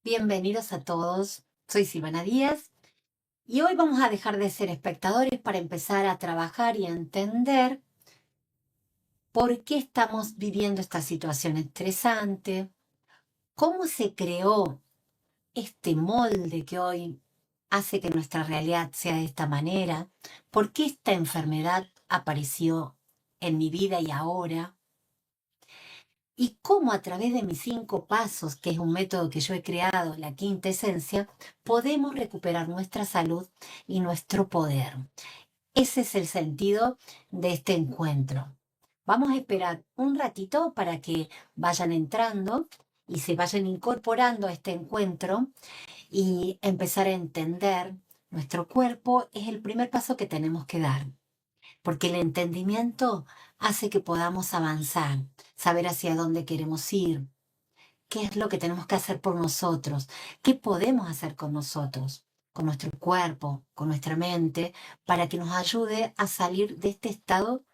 Bienvenidos a todos, soy Silvana Díaz y hoy vamos a dejar de ser espectadores para empezar a trabajar y a entender por qué estamos viviendo esta situación estresante, cómo se creó este molde que hoy hace que nuestra realidad sea de esta manera, por qué esta enfermedad apareció en mi vida y ahora. Y cómo a través de mis 5 pasos, que es un método que yo he creado, la quinta esencia, podemos recuperar nuestra salud y nuestro poder. Ese es el sentido de este encuentro. Vamos a esperar un ratito para que vayan entrando y se vayan incorporando a este encuentro y empezar a entender nuestro cuerpo es el primer paso que tenemos que dar porque el entendimiento hace que podamos avanzar, saber hacia dónde queremos ir, qué es lo que tenemos que hacer por nosotros, qué podemos hacer con nosotros, con nuestro cuerpo, con nuestra mente, para que nos ayude a salir de este estado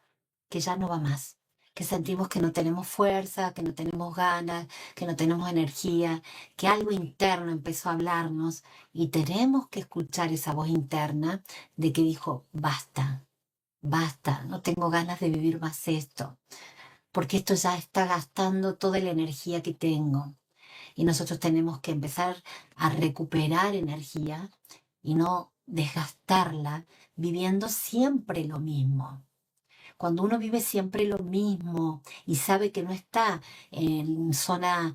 que ya no va más, que sentimos que no tenemos fuerza, que no tenemos ganas, que no tenemos energía, que algo interno empezó a hablarnos y tenemos que escuchar esa voz interna de que dijo, basta. Basta, no tengo ganas de vivir más esto, porque esto ya está gastando toda la energía que tengo. Y nosotros tenemos que empezar a recuperar energía y no desgastarla viviendo siempre lo mismo. Cuando uno vive siempre lo mismo y sabe que no está en zona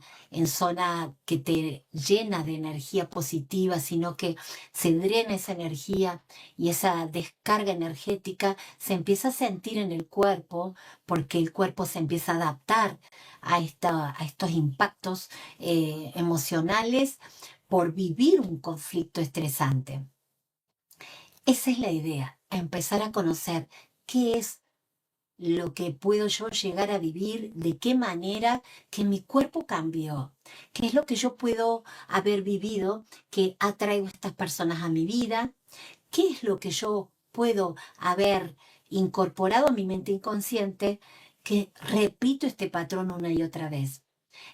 que te llena de energía positiva, sino que se drena esa energía y esa descarga energética se empieza a sentir en el cuerpo porque el cuerpo se empieza a adaptar a estos impactos emocionales por vivir un conflicto estresante. Esa es la idea, empezar a conocer qué es lo que puedo yo llegar a vivir, de qué manera que mi cuerpo cambió, qué es lo que yo puedo haber vivido que atraigo a estas personas a mi vida, qué es lo que yo puedo haber incorporado a mi mente inconsciente que repito este patrón una y otra vez.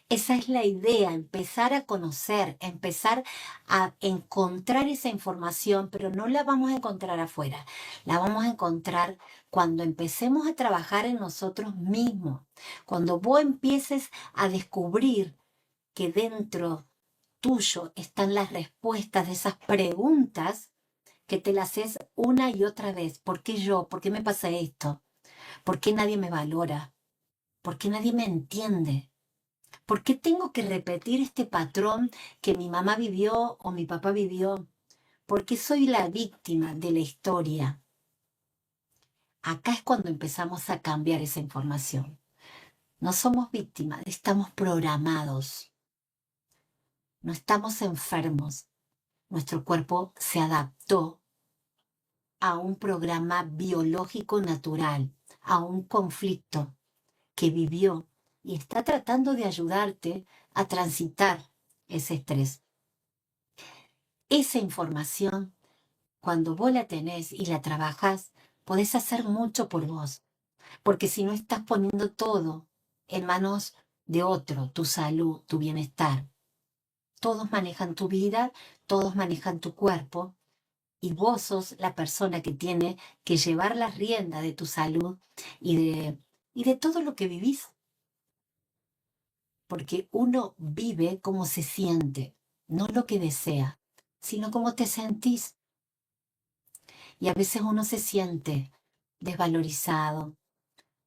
Esa es la idea, empezar a conocer, empezar a encontrar esa información, pero no la vamos a encontrar afuera, la vamos a encontrar cuando empecemos a trabajar en nosotros mismos, cuando vos empieces a descubrir que dentro tuyo están las respuestas de esas preguntas que te las haces una y otra vez. ¿Por qué yo? ¿Por qué me pasa esto? ¿Por qué nadie me valora? ¿Por qué nadie me entiende? ¿Por qué tengo que repetir este patrón que mi mamá vivió o mi papá vivió? ¿Por qué soy la víctima de la historia? Acá es cuando empezamos a cambiar esa información. No somos víctimas, estamos programados. No estamos enfermos. Nuestro cuerpo se adaptó a un programa biológico natural, a un conflicto que vivió y está tratando de ayudarte a transitar ese estrés. Esa información, cuando vos la tenés y la trabajás, podés hacer mucho por vos, porque si no estás poniendo todo en manos de otro, tu salud, tu bienestar. Todos manejan tu vida, todos manejan tu cuerpo, y vos sos la persona que tiene que llevar las riendas de tu salud y de todo lo que vivís. Porque uno vive como se siente, no lo que desea, sino como te sentís. Y a veces uno se siente desvalorizado,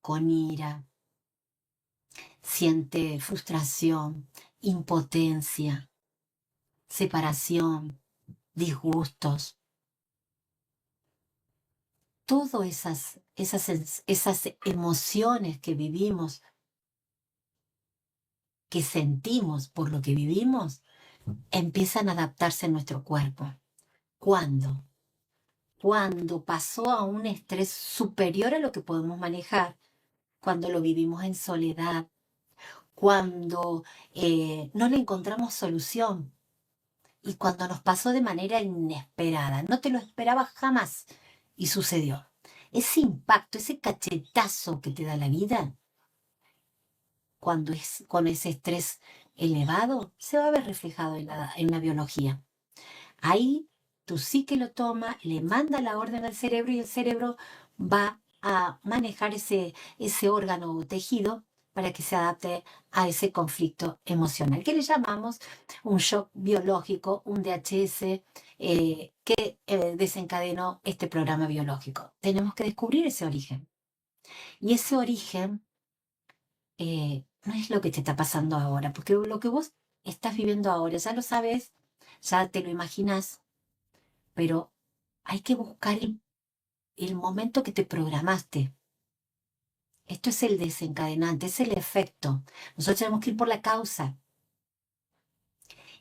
con ira, siente frustración, impotencia, separación, disgustos. Todas esas emociones que vivimos, que sentimos por lo que vivimos, empiezan a adaptarse en nuestro cuerpo. ¿Cuándo? Cuando pasó a un estrés superior a lo que podemos manejar, cuando lo vivimos en soledad, cuando no le encontramos solución y cuando nos pasó de manera inesperada. No te lo esperabas jamás y sucedió. Ese impacto, ese cachetazo que te da la vida, cuando es con ese estrés elevado, se va a ver reflejado en la biología. Ahí tu psique lo toma, le manda la orden al cerebro y el cerebro va a manejar ese órgano o tejido para que se adapte a ese conflicto emocional, que le llamamos un shock biológico, un DHS, que desencadenó este programa biológico. Tenemos que descubrir ese origen. Y ese origen no es lo que te está pasando ahora, porque lo que vos estás viviendo ahora ya lo sabes, ya te lo imaginas, pero hay que buscar el momento que te programaste. Esto es el desencadenante, es el efecto. Nosotros tenemos que ir por la causa.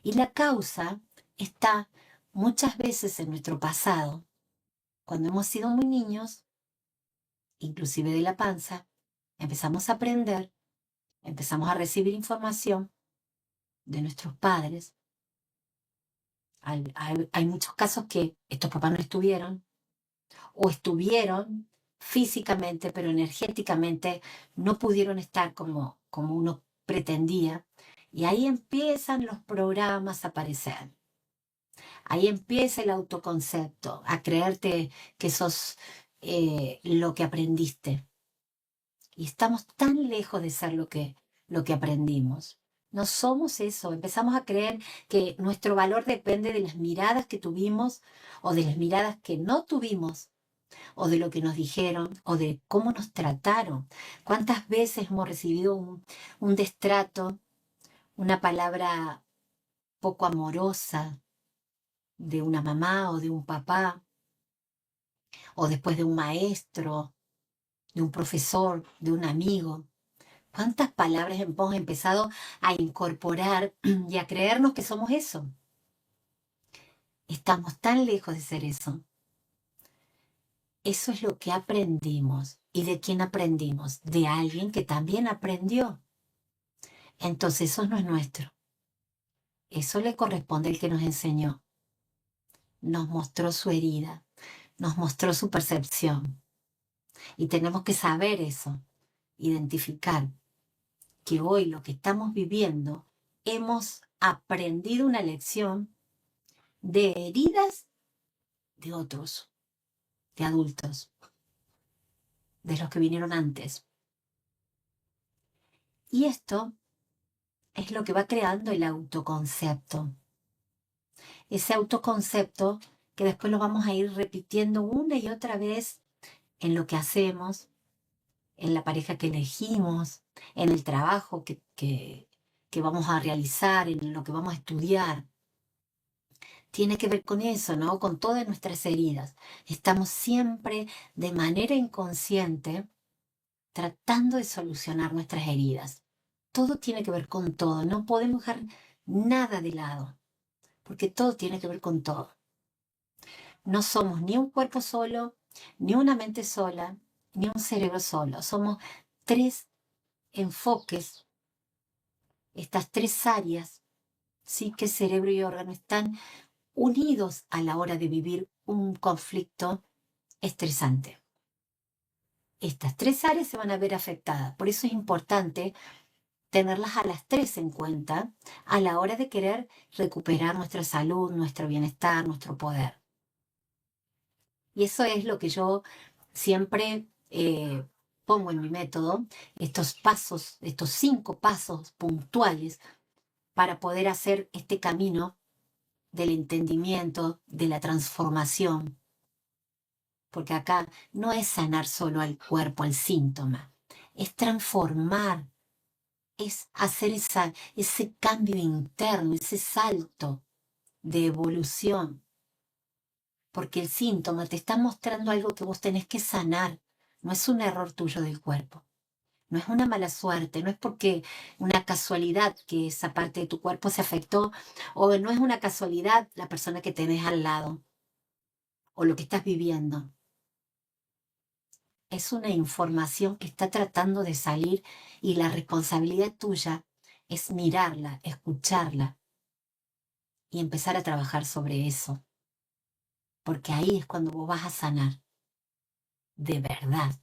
Y la causa está muchas veces en nuestro pasado, cuando hemos sido muy niños, inclusive de la panza, empezamos a aprender, empezamos a recibir información de nuestros padres. Hay muchos casos que estos papás no estuvieron, o estuvieron físicamente, pero energéticamente no pudieron estar como uno pretendía. Y ahí empiezan los programas a aparecer. Ahí empieza el autoconcepto, a creerte que sos lo que aprendiste. Y estamos tan lejos de ser lo que aprendimos. No somos eso. Empezamos a creer que nuestro valor depende de las miradas que tuvimos o de las miradas que no tuvimos o de lo que nos dijeron, o de cómo nos trataron. ¿Cuántas veces hemos recibido un destrato, una palabra poco amorosa de una mamá o de un papá, o después de un maestro, de un profesor, de un amigo? ¿Cuántas palabras hemos empezado a incorporar y a creernos que somos eso? Estamos tan lejos de ser eso. Eso es lo que aprendimos. ¿Y de quién aprendimos? De alguien que también aprendió. Entonces eso no es nuestro. Eso le corresponde al que nos enseñó. Nos mostró su herida, nos mostró su percepción. Y tenemos que saber eso, identificar que hoy lo que estamos viviendo, hemos aprendido una lección de heridas de otros, de adultos, de los que vinieron antes. Y esto es lo que va creando el autoconcepto. Ese autoconcepto que después lo vamos a ir repitiendo una y otra vez en lo que hacemos, en la pareja que elegimos, en el trabajo que vamos a realizar, en lo que vamos a estudiar. Tiene que ver con eso, ¿no? Con todas nuestras heridas. Estamos siempre de manera inconsciente tratando de solucionar nuestras heridas. Todo tiene que ver con todo. No podemos dejar nada de lado, porque todo tiene que ver con todo. No somos ni un cuerpo solo, ni una mente sola, ni un cerebro solo. Somos tres enfoques, estas tres áreas, psique, cerebro y órgano, están unidos a la hora de vivir un conflicto estresante. Estas tres áreas se van a ver afectadas. Por eso es importante tenerlas a las tres en cuenta a la hora de querer recuperar nuestra salud, nuestro bienestar, nuestro poder. Y eso es lo que yo siempre pongo en mi método, estos pasos, estos 5 pasos puntuales para poder hacer este camino del entendimiento, de la transformación. Porque acá no es sanar solo al cuerpo, al síntoma, es transformar, es hacer ese cambio interno, ese salto de evolución. Porque el síntoma te está mostrando algo que vos tenés que sanar. No es un error tuyo del cuerpo. No es una mala suerte, no es porque una casualidad que esa parte de tu cuerpo se afectó, o no es una casualidad la persona que tenés al lado, o lo que estás viviendo. Es una información que está tratando de salir y la responsabilidad tuya es mirarla, escucharla y empezar a trabajar sobre eso. Porque ahí es cuando vos vas a sanar, de verdad.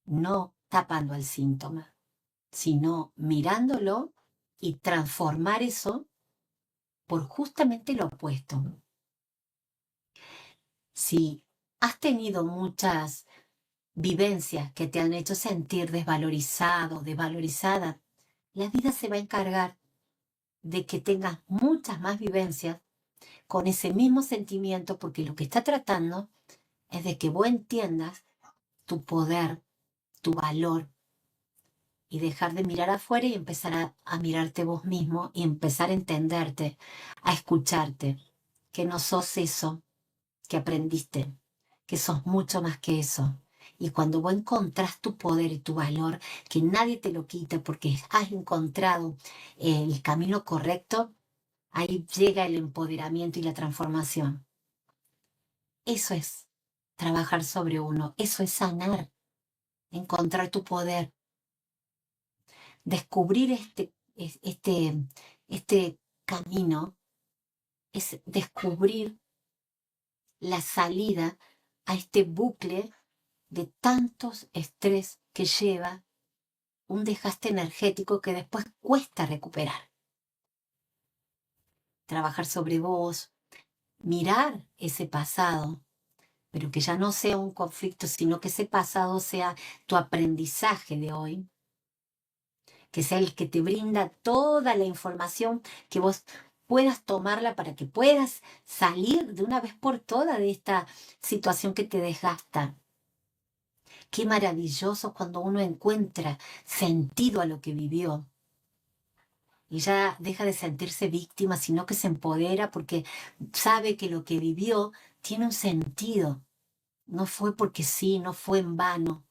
No tapando al síntoma, sino mirándolo y transformar eso por justamente lo opuesto. Si has tenido muchas vivencias que te han hecho sentir desvalorizado, desvalorizada, la vida se va a encargar de que tengas muchas más vivencias con ese mismo sentimiento, porque lo que está tratando es de que vos entiendas tu poder, tu valor, y dejar de mirar afuera y empezar a mirarte vos mismo y empezar a entenderte, a escucharte, que no sos eso que aprendiste, que sos mucho más que eso. Y cuando vos encontrás tu poder y tu valor, que nadie te lo quita porque has encontrado el camino correcto, ahí llega el empoderamiento y la transformación. Eso es trabajar sobre uno, eso es sanar, encontrar tu poder, descubrir este camino, es descubrir la salida a este bucle de tantos estrés que lleva un desgaste energético que después cuesta recuperar. Trabajar sobre vos, mirar ese pasado, pero que ya no sea un conflicto, sino que ese pasado sea tu aprendizaje de hoy, que sea el que te brinda toda la información que vos puedas tomarla para que puedas salir de una vez por todas de esta situación que te desgasta. Qué maravilloso cuando uno encuentra sentido a lo que vivió y ya deja de sentirse víctima, sino que se empodera porque sabe que lo que vivió tiene un sentido. No fue porque sí, no fue en vano,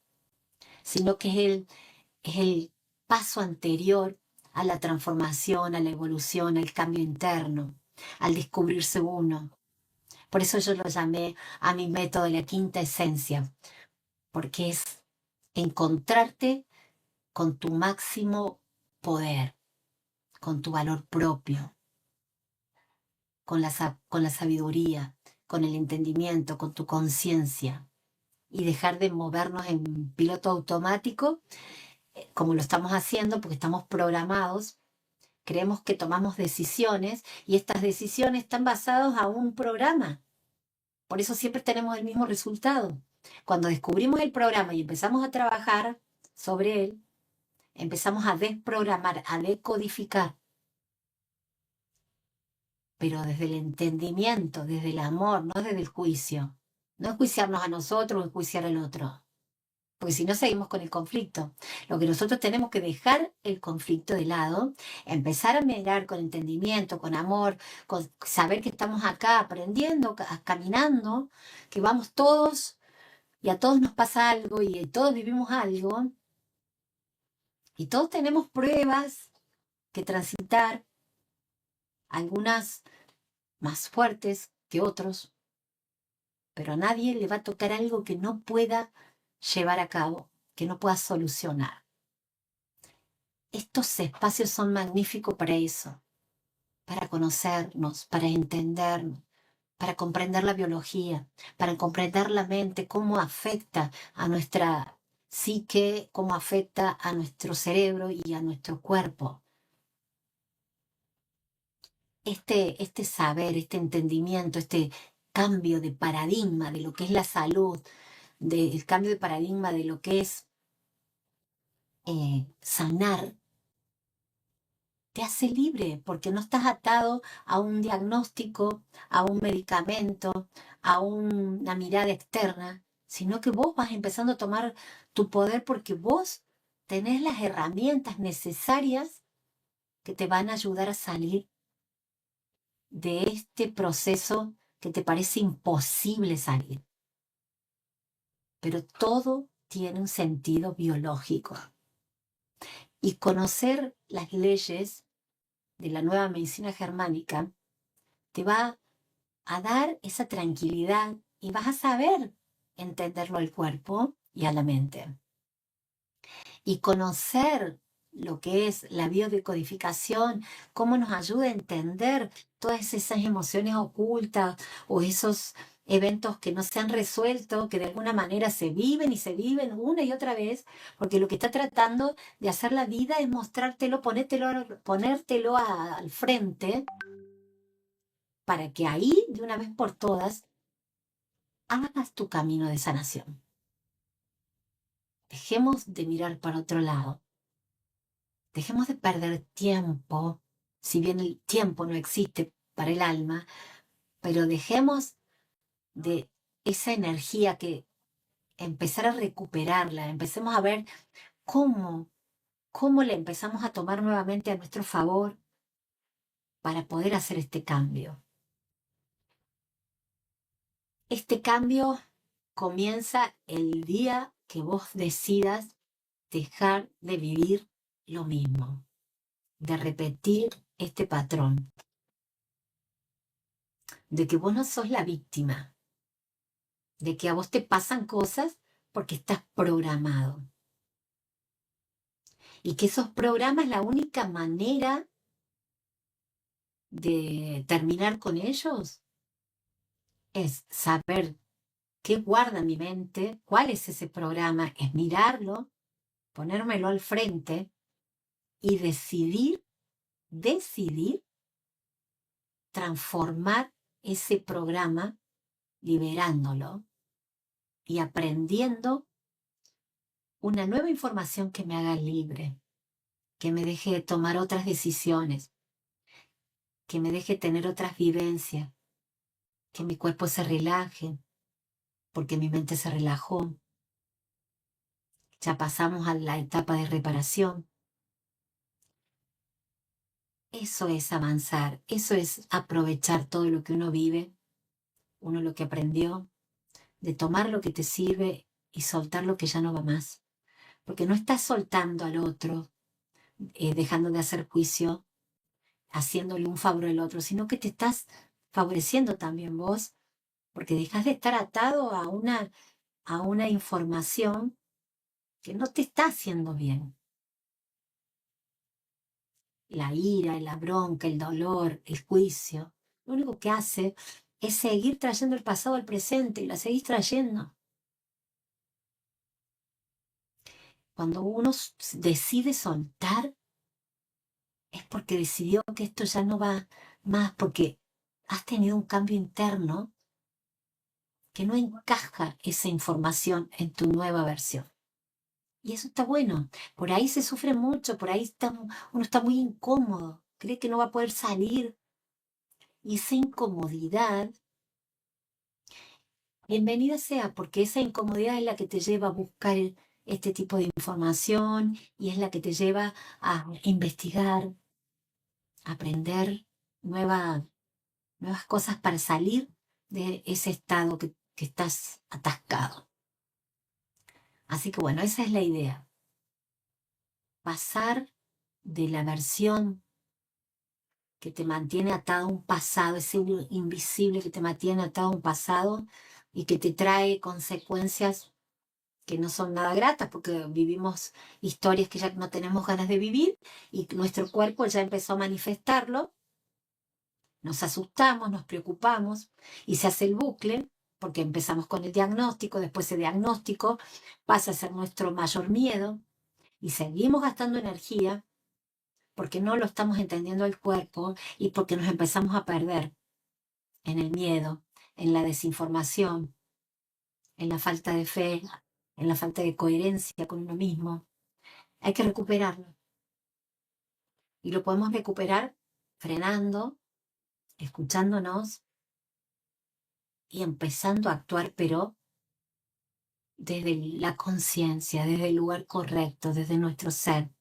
sino que es el paso anterior a la transformación, a la evolución, al cambio interno, al descubrirse uno. Por eso yo lo llamé a mi método la quinta esencia, porque es encontrarte con tu máximo poder, con tu valor propio, con la sabiduría, con el entendimiento, con tu conciencia, y dejar de movernos en piloto automático, como lo estamos haciendo, porque estamos programados. Creemos que tomamos decisiones y estas decisiones están basadas a un programa. Por eso siempre tenemos el mismo resultado. Cuando descubrimos el programa y empezamos a trabajar sobre él, empezamos a desprogramar, a decodificar, pero desde el entendimiento, desde el amor, no desde el juicio. No enjuiciarnos a nosotros o enjuiciar al otro, porque si no seguimos con el conflicto. Lo que nosotros tenemos que dejar el conflicto de lado, empezar a mirar con entendimiento, con amor, con saber que estamos acá aprendiendo, caminando, que vamos todos y a todos nos pasa algo y todos vivimos algo y todos tenemos pruebas que transitar, algunas más fuertes que otros, pero a nadie le va a tocar algo que no pueda llevar a cabo, que no pueda solucionar. Estos espacios son magníficos para eso, para conocernos, para entendernos, para comprender la biología, para comprender la mente, cómo afecta a nuestra psique, cómo afecta a nuestro cerebro y a nuestro cuerpo. Este saber, este entendimiento, este cambio de paradigma de lo que es la salud, del cambio de paradigma de lo que es sanar, te hace libre porque no estás atado a un diagnóstico, a un medicamento, a una mirada externa, sino que vos vas empezando a tomar tu poder porque vos tenés las herramientas necesarias que te van a ayudar a salir de este proceso que te parece imposible salir. Pero todo tiene un sentido biológico. Y conocer las leyes de la nueva medicina germánica te va a dar esa tranquilidad y vas a saber entenderlo al cuerpo y a la mente. Y conocer lo que es la biodecodificación, cómo nos ayuda a entender todas esas emociones ocultas o esos eventos que no se han resuelto, que de alguna manera se viven y se viven una y otra vez, porque lo que está tratando de hacer la vida es mostrártelo, ponértelo al frente, para que ahí, de una vez por todas, hagas tu camino de sanación. Dejemos de mirar para otro lado. Dejemos de perder tiempo, si bien el tiempo no existe para el alma, pero dejemos de esa energía que empezar a recuperarla, empecemos a ver cómo le empezamos a tomar nuevamente a nuestro favor para poder hacer este cambio. Este cambio comienza el día que vos decidas dejar de vivir lo mismo, de repetir este patrón, de que vos no sos la víctima, de que a vos te pasan cosas porque estás programado. Y que esos programas, la única manera de terminar con ellos es saber qué guarda mi mente, cuál es ese programa, es mirarlo, ponérmelo al frente y decidir transformar ese programa, liberándolo y aprendiendo una nueva información que me haga libre, que me deje tomar otras decisiones, que me deje tener otras vivencias, que mi cuerpo se relaje, porque mi mente se relajó. Ya pasamos a la etapa de reparación. Eso es avanzar, eso es aprovechar todo lo que uno vive, uno lo que aprendió, de tomar lo que te sirve y soltar lo que ya no va más. Porque no estás soltando al otro, dejando de hacer juicio, haciéndole un favor al otro, sino que te estás favoreciendo también vos, porque dejas de estar atado a una información que no te está haciendo bien. La ira, la bronca, el dolor, el juicio, lo único que hace es seguir trayendo el pasado al presente y la seguís trayendo. Cuando uno decide soltar, es porque decidió que esto ya no va más, porque has tenido un cambio interno que no encaja esa información en tu nueva versión. Y eso está bueno. Por ahí se sufre mucho, por ahí uno está muy incómodo, cree que no va a poder salir. Y esa incomodidad, bienvenida sea, porque esa incomodidad es la que te lleva a buscar este tipo de información y es la que te lleva a investigar, a aprender nuevas cosas para salir de ese estado que estás atascado. Así que bueno, esa es la idea. Pasar de la versión que te mantiene atado a un pasado, ese invisible que te mantiene atado a un pasado y que te trae consecuencias que no son nada gratas, porque vivimos historias que ya no tenemos ganas de vivir y nuestro cuerpo ya empezó a manifestarlo. Nos asustamos, nos preocupamos y se hace el bucle, porque empezamos con el diagnóstico, después ese diagnóstico pasa a ser nuestro mayor miedo y seguimos gastando energía porque no lo estamos entendiendo al cuerpo y porque nos empezamos a perder en el miedo, en la desinformación, en la falta de fe, en la falta de coherencia con uno mismo. Hay que recuperarlo. Y lo podemos recuperar frenando, escuchándonos y empezando a actuar, pero desde la conciencia, desde el lugar correcto, desde nuestro ser,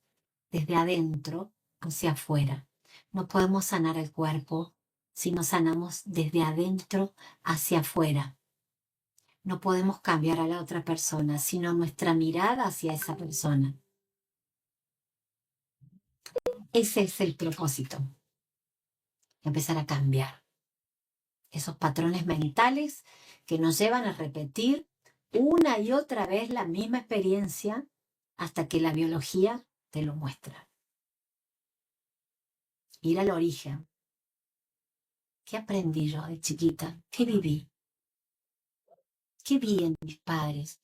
desde adentro hacia afuera. No podemos sanar el cuerpo si no sanamos desde adentro hacia afuera. No podemos cambiar a la otra persona, sino nuestra mirada hacia esa persona. Ese es el propósito, empezar a cambiar esos patrones mentales que nos llevan a repetir una y otra vez la misma experiencia hasta que la biología te lo muestra. Ir al origen. ¿Qué aprendí yo de chiquita? ¿Qué viví? ¿Qué vi en mis padres?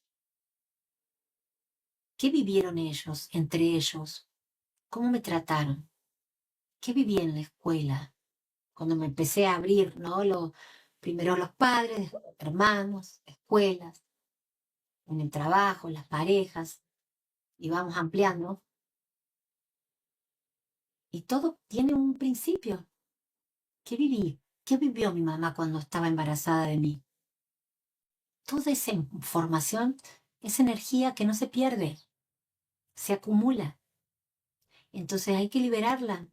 ¿Qué vivieron ellos, entre ellos? ¿Cómo me trataron? ¿Qué viví en la escuela? Cuando me empecé a abrir, ¿no? Primero los padres, hermanos, escuelas, en el trabajo, las parejas, y vamos ampliando. Y todo tiene un principio. ¿Qué viví? ¿Qué vivió mi mamá cuando estaba embarazada de mí? Toda esa información es energía que no se pierde, se acumula. Entonces hay que liberarla,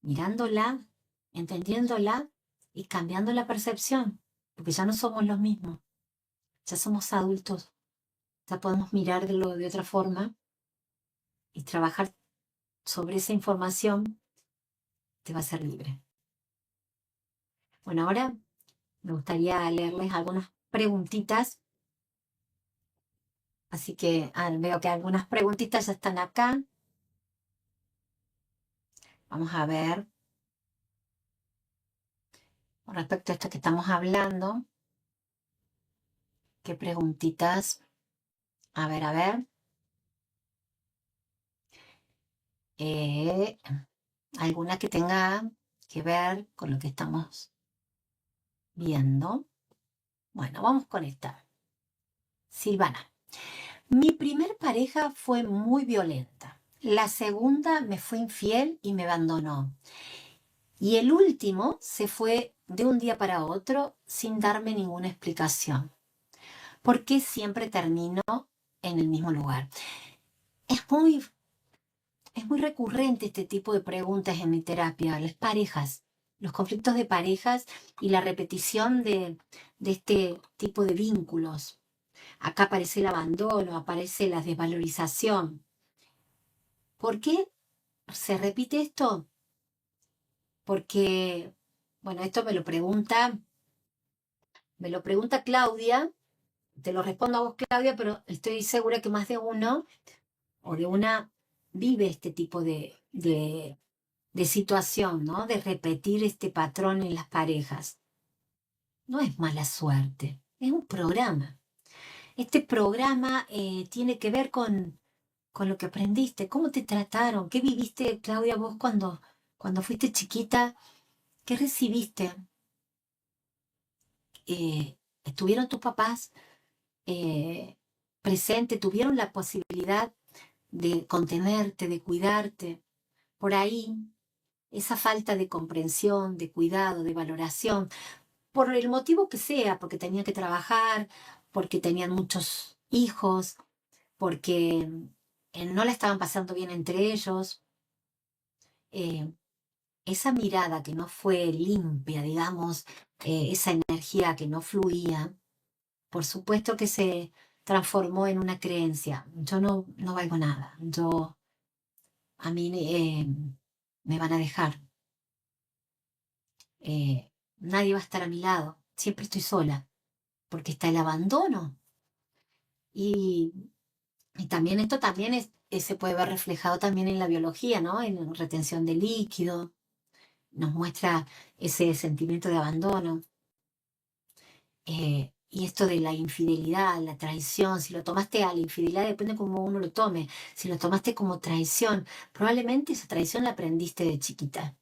mirándola, entendiéndola y cambiando la percepción, porque ya no somos los mismos, ya somos adultos, ya podemos mirarlo de otra forma y trabajar sobre esa información te va a hacer libre. Bueno, ahora me gustaría leerles algunas preguntitas, así que veo que algunas preguntitas ya están acá. Vamos a ver, con respecto a esto que estamos hablando, qué preguntitas. A ver, a ver. Eh, alguna que tenga que ver con lo que estamos viendo. Bueno, vamos con esta. Silvana. Mi primer pareja fue muy violenta. La segunda me fue infiel y me abandonó. Y el último se fue de un día para otro sin darme ninguna explicación. ¿Por qué siempre termino en el mismo lugar? Es muy, es muy recurrente este tipo de preguntas en mi terapia, las parejas, los conflictos de parejas y la repetición de este tipo de vínculos. Acá aparece el abandono, aparece la desvalorización. ¿Por qué se repite esto? Porque, bueno, esto me lo pregunta Claudia, te lo respondo a vos, Claudia, pero estoy segura que más de uno o de una vive este tipo de situación, ¿no? De repetir este patrón en las parejas. No es mala suerte, es un programa. Este programa tiene que ver con lo que aprendiste, cómo te trataron, qué viviste, Claudia, vos cuando fuiste chiquita, qué recibiste. ¿Estuvieron tus papás eh, presentes? ¿Tuvieron la posibilidad de contenerte, de cuidarte? Por ahí, esa falta de comprensión, de cuidado, de valoración, por el motivo que sea, porque tenían que trabajar, porque tenían muchos hijos, porque no la estaban pasando bien entre ellos. eh, esa mirada que no fue limpia, digamos, esa energía que no fluía, por supuesto que se transformó en una creencia. Yo no valgo nada, a mí me van a dejar, nadie va a estar a mi lado, siempre estoy sola, porque está el abandono. Y, y también esto también se puede ver reflejado también en la biología, ¿no? En retención de líquido, nos muestra ese sentimiento de abandono. Y esto de la infidelidad, la traición, si lo tomaste a la infidelidad, depende cómo uno lo tome. Si lo tomaste como traición, probablemente esa traición la aprendiste de chiquita.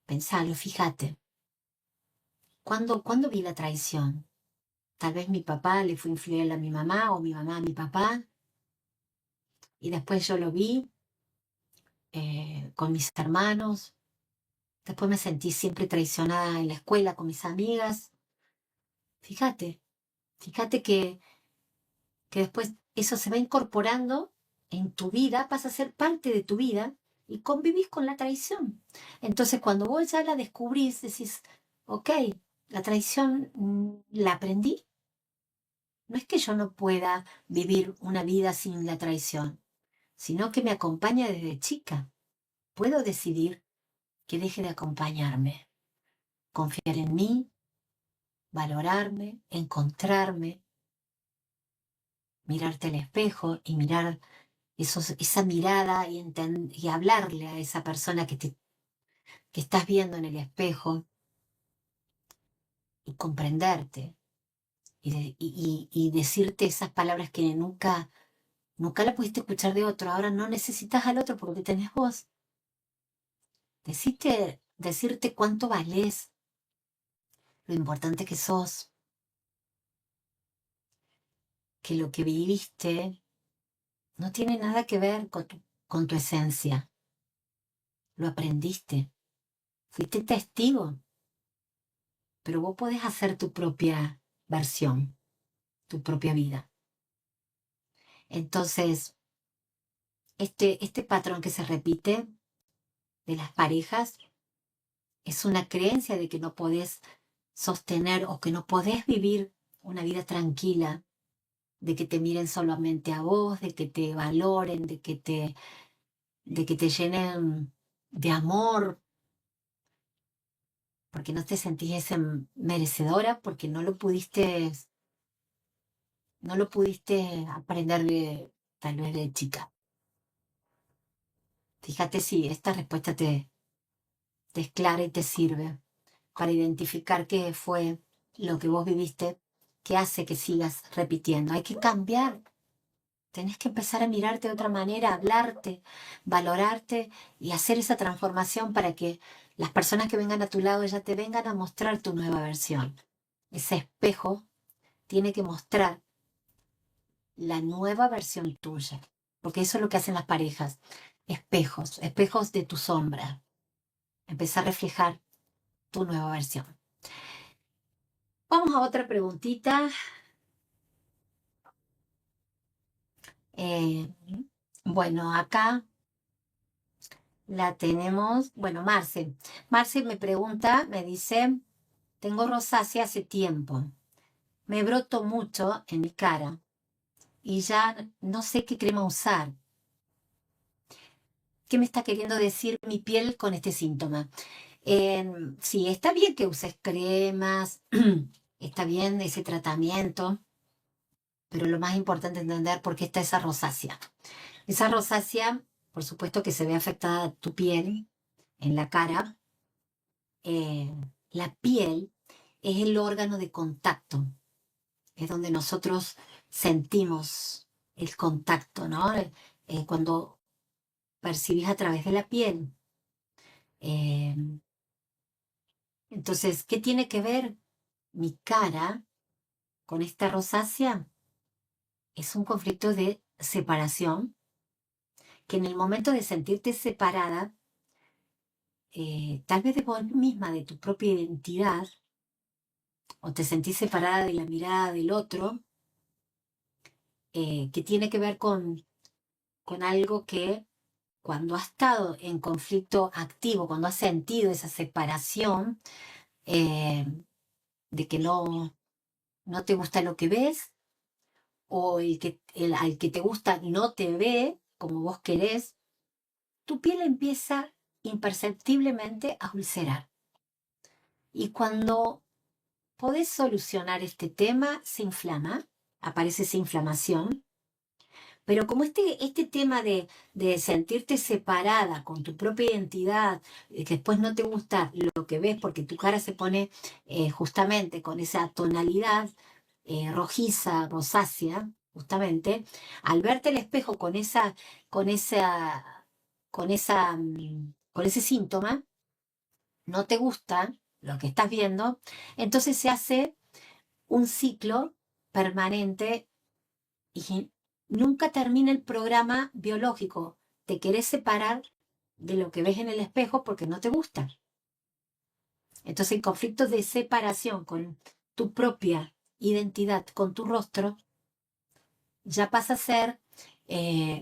Pensalo, fíjate. ¿Cuándo vi la traición? Tal vez mi papá le fue infiel a mi mamá o mi mamá a mi papá, y después yo lo vi con mis hermanos. Después me sentí siempre traicionada en la escuela con mis amigas. Fíjate, fíjate que después eso se va incorporando en tu vida, pasa a ser parte de tu vida y convivís con la traición. Entonces, cuando vos ya la descubrís, decís, ok, la traición la aprendí. No es que yo no pueda vivir una vida sin la traición, sino que me acompaña desde chica. Puedo decidir que deje de acompañarme, confiar en mí, valorarme, encontrarme, mirarte al espejo y mirar esa mirada y hablarle a esa persona que estás viendo en el espejo y comprenderte. y decirte esas palabras que nunca la pudiste escuchar de otro. Ahora no necesitas al otro porque tenés vos. Decirte cuánto valés, lo importante que sos, que lo que viviste no tiene nada que ver con tu esencia. Lo aprendiste, fuiste testigo, pero vos podés hacer tu propia versión, tu propia vida. Entonces, este patrón que se repite de las parejas es una creencia de que no podés sostener o que no podés vivir una vida tranquila, de que te miren solamente a vos, de que te valoren, de que te llenen de amor, porque no te sentís merecedora, porque no lo pudiste aprender tal vez de chica. Fíjate si esta respuesta te es clara y te sirve para identificar qué fue lo que vos viviste que hace que sigas repitiendo. Hay que cambiar. Tenés que empezar a mirarte de otra manera, hablarte, valorarte y hacer esa transformación para que las personas que vengan a tu lado ya te vengan a mostrar tu nueva versión. Ese espejo tiene que mostrar la nueva versión tuya, porque eso es lo que hacen las parejas. Espejos de tu sombra. Empezar a reflejar tu nueva versión. Vamos a otra preguntita. Eh, bueno, acá la tenemos. Bueno, Marce. Marce me pregunta, me dice, tengo rosácea hace tiempo. Me broto mucho en mi cara y ya no sé qué crema usar. ¿Qué me está queriendo decir mi piel con este síntoma? Sí, está bien que uses cremas, está bien ese tratamiento, pero lo más importante es entender por qué está esa rosácea. Esa rosácea, por supuesto que se ve afectada tu piel en la cara. La piel es el órgano de contacto, es donde nosotros sentimos el contacto, ¿no? Cuando percibís a través de la piel. Eh, entonces, ¿qué tiene que ver mi cara con esta rosácea? Es un conflicto de separación, que en el momento de sentirte separada, tal vez de vos misma, de tu propia identidad, o te sentís separada de la mirada del otro, que tiene que ver con algo que cuando has estado en conflicto activo, cuando has sentido esa separación, eh, de que no te gusta lo que ves, o al que te gusta no te ve como vos querés, tu piel empieza imperceptiblemente a ulcerar. Y cuando podés solucionar este tema, se inflama, aparece esa inflamación. Pero como este tema de sentirte separada con tu propia identidad, que después no te gusta lo que ves porque tu cara se pone justamente con esa tonalidad rojiza, rosácea, justamente, al verte el espejo con esa, con ese síntoma, no te gusta lo que estás viendo, entonces se hace un ciclo permanente y nunca termina el programa biológico. Te querés separar de lo que ves en el espejo porque no te gusta. Entonces el conflicto de separación con tu propia identidad, con tu rostro, ya pasa a ser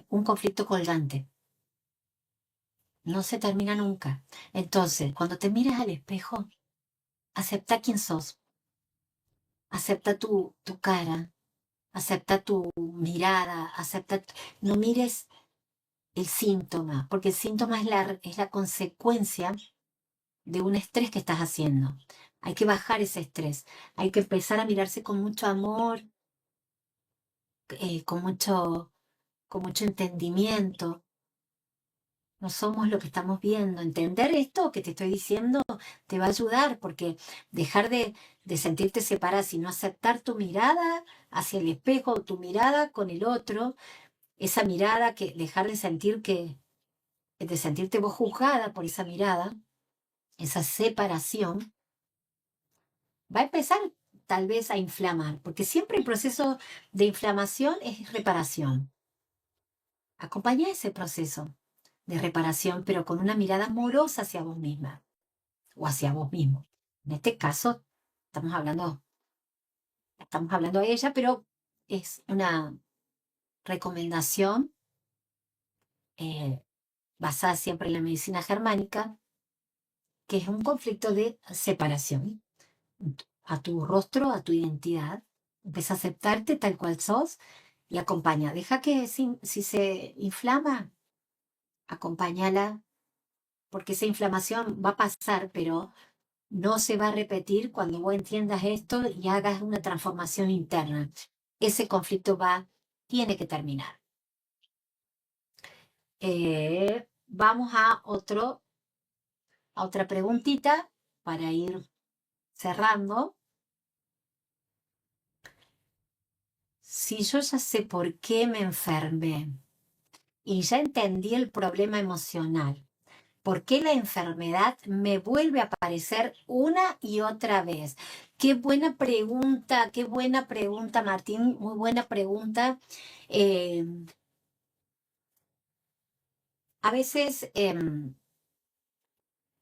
un conflicto colgante. No se termina nunca. Entonces, cuando te miras al espejo, acepta quién sos, acepta tu cara, acepta tu mirada, no mires el síntoma, porque el síntoma es la consecuencia de un estrés que estás haciendo. Hay que bajar ese estrés, hay que empezar a mirarse con mucho amor, con mucho entendimiento, no somos lo que estamos viendo. Entender esto que te estoy diciendo te va a ayudar, porque dejar de sentirte separada, sino aceptar tu mirada hacia el espejo, tu mirada con el otro, esa mirada, que dejar de sentirte vos juzgada por esa mirada, esa separación, va a empezar tal vez a inflamar, porque siempre el proceso de inflamación es reparación. Acompaña ese proceso de reparación, pero con una mirada amorosa hacia vos misma o hacia vos mismo. En este caso, estamos hablando, estamos hablando de ella, pero es una recomendación eh, basada siempre en la medicina germánica, que es un conflicto de separación a tu rostro, a tu identidad. Empieza a aceptarte tal cual sos y acompaña. Deja que si se inflama, acompáñala, porque esa inflamación va a pasar, pero no se va a repetir cuando vos entiendas esto y hagas una transformación interna. Ese conflicto tiene que terminar. Vamos a otra preguntita para ir cerrando. Si yo ya sé por qué me enfermé y ya entendí el problema emocional, ¿por qué la enfermedad me vuelve a aparecer una y otra vez? Qué buena pregunta, Martín, muy buena pregunta. Eh, a veces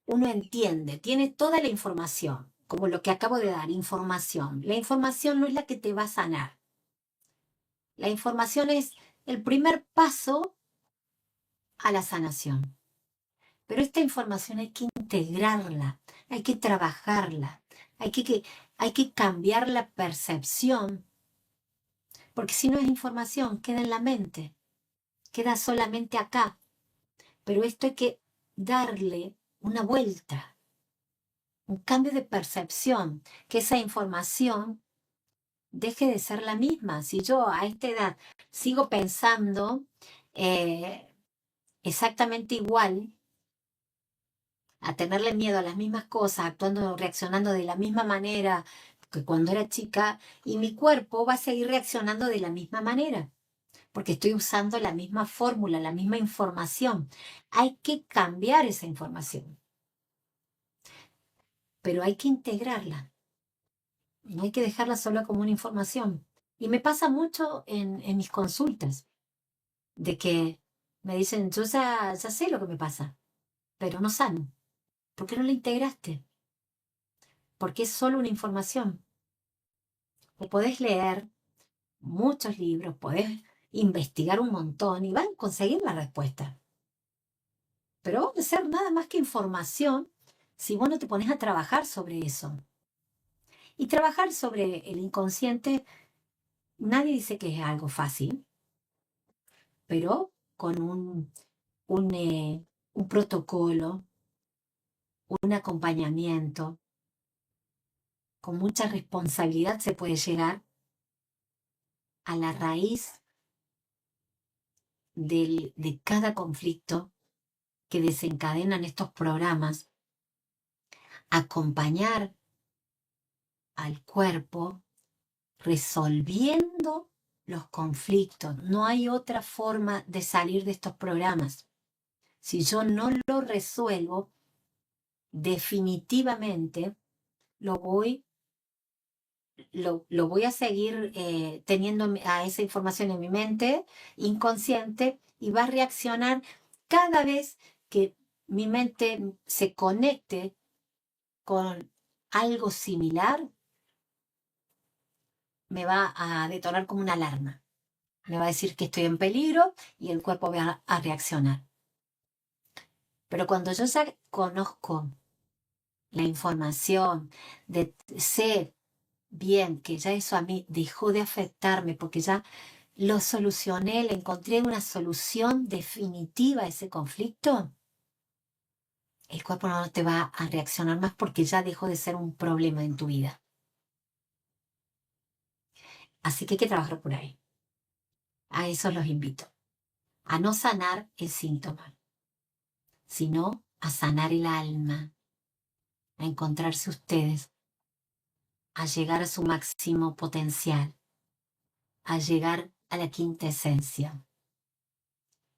uno entiende, tiene toda la información, como lo que acabo de dar, información. La información no es la que te va a sanar. La información es el primer paso a la sanación. Pero esta información hay que integrarla, hay que trabajarla, hay que cambiar la percepción, porque si no es información, queda en la mente, queda solamente acá. Pero esto hay que darle una vuelta, un cambio de percepción, que esa información deje de ser la misma. Si yo a esta edad sigo pensando exactamente igual, a tenerle miedo a las mismas cosas, actuando, reaccionando de la misma manera que cuando era chica, y mi cuerpo va a seguir reaccionando de la misma manera, porque estoy usando la misma fórmula, la misma información. Hay que cambiar esa información, pero hay que integrarla, no hay que dejarla solo como una información. Y me pasa mucho en mis consultas, de que me dicen, yo ya sé lo que me pasa, pero no sano. ¿Por qué no la integraste? Porque es solo una información. O podés leer muchos libros, podés investigar un montón y van a conseguir la respuesta. Pero va a ser nada más que información si vos no te pones a trabajar sobre eso. Y trabajar sobre el inconsciente, nadie dice que es algo fácil, pero con un protocolo, un acompañamiento, con mucha responsabilidad se puede llegar a la raíz de cada conflicto que desencadenan estos programas, acompañar al cuerpo resolviendo los conflictos. No hay otra forma de salir de estos programas. Si yo no lo resuelvo, definitivamente lo voy, lo voy a seguir teniendo a esa información en mi mente inconsciente y va a reaccionar cada vez que mi mente se conecte con algo similar, me va a detonar como una alarma. Me va a decir que estoy en peligro y el cuerpo va a reaccionar. Pero cuando yo ya conozco la información, sé bien que ya eso a mí dejó de afectarme porque ya lo solucioné, le encontré una solución definitiva a ese conflicto, el cuerpo no te va a reaccionar más porque ya dejó de ser un problema en tu vida. Así que hay que trabajar por ahí. A eso los invito. A no sanar el síntoma, sino a sanar el alma, a encontrarse ustedes, a llegar a su máximo potencial, a llegar a la quinta esencia,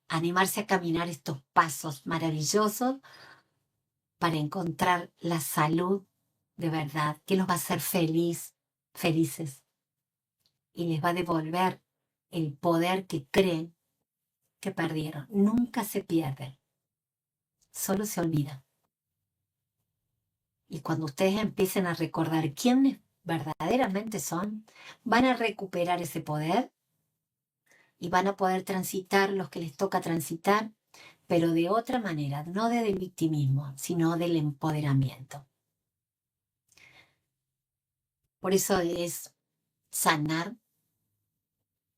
a animarse a caminar estos pasos maravillosos para encontrar la salud de verdad, que los va a hacer felices, y les va a devolver el poder que creen que perdieron. Nunca se pierde, solo se olvida. Y cuando ustedes empiecen a recordar quiénes verdaderamente son, van a recuperar ese poder y van a poder transitar los que les toca transitar, pero de otra manera, no desde el victimismo, sino del empoderamiento. Por eso es sanar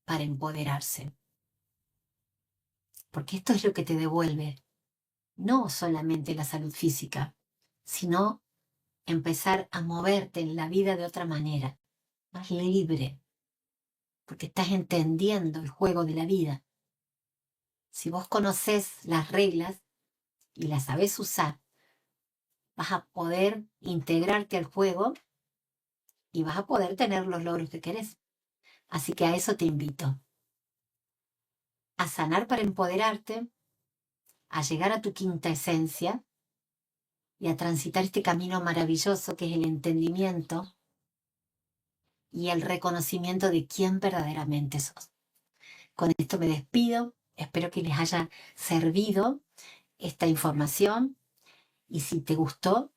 para empoderarse. Porque esto es lo que te devuelve, no solamente la salud física, sino empezar a moverte en la vida de otra manera, más libre, porque estás entendiendo el juego de la vida. Si vos conocés las reglas y las sabés usar, vas a poder integrarte al juego y vas a poder tener los logros que querés. Así que a eso te invito. A sanar para empoderarte, a llegar a tu quinta esencia y a transitar este camino maravilloso que es el entendimiento y el reconocimiento de quién verdaderamente sos. Con esto me despido. Espero que les haya servido esta información y si te gustó,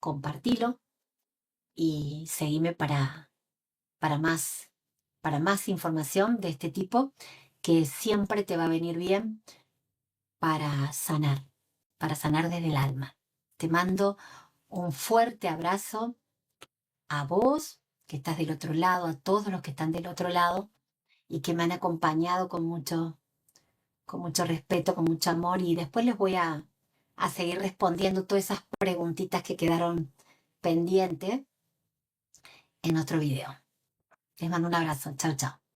compartilo y seguime para más información de este tipo que siempre te va a venir bien para sanar desde el alma. Te mando un fuerte abrazo a vos que estás del otro lado, a todos los que están del otro lado y que me han acompañado con mucho respeto, con mucho amor, y después les voy a seguir respondiendo todas esas preguntitas que quedaron pendientes en otro video. Les mando un abrazo. Chao, chao.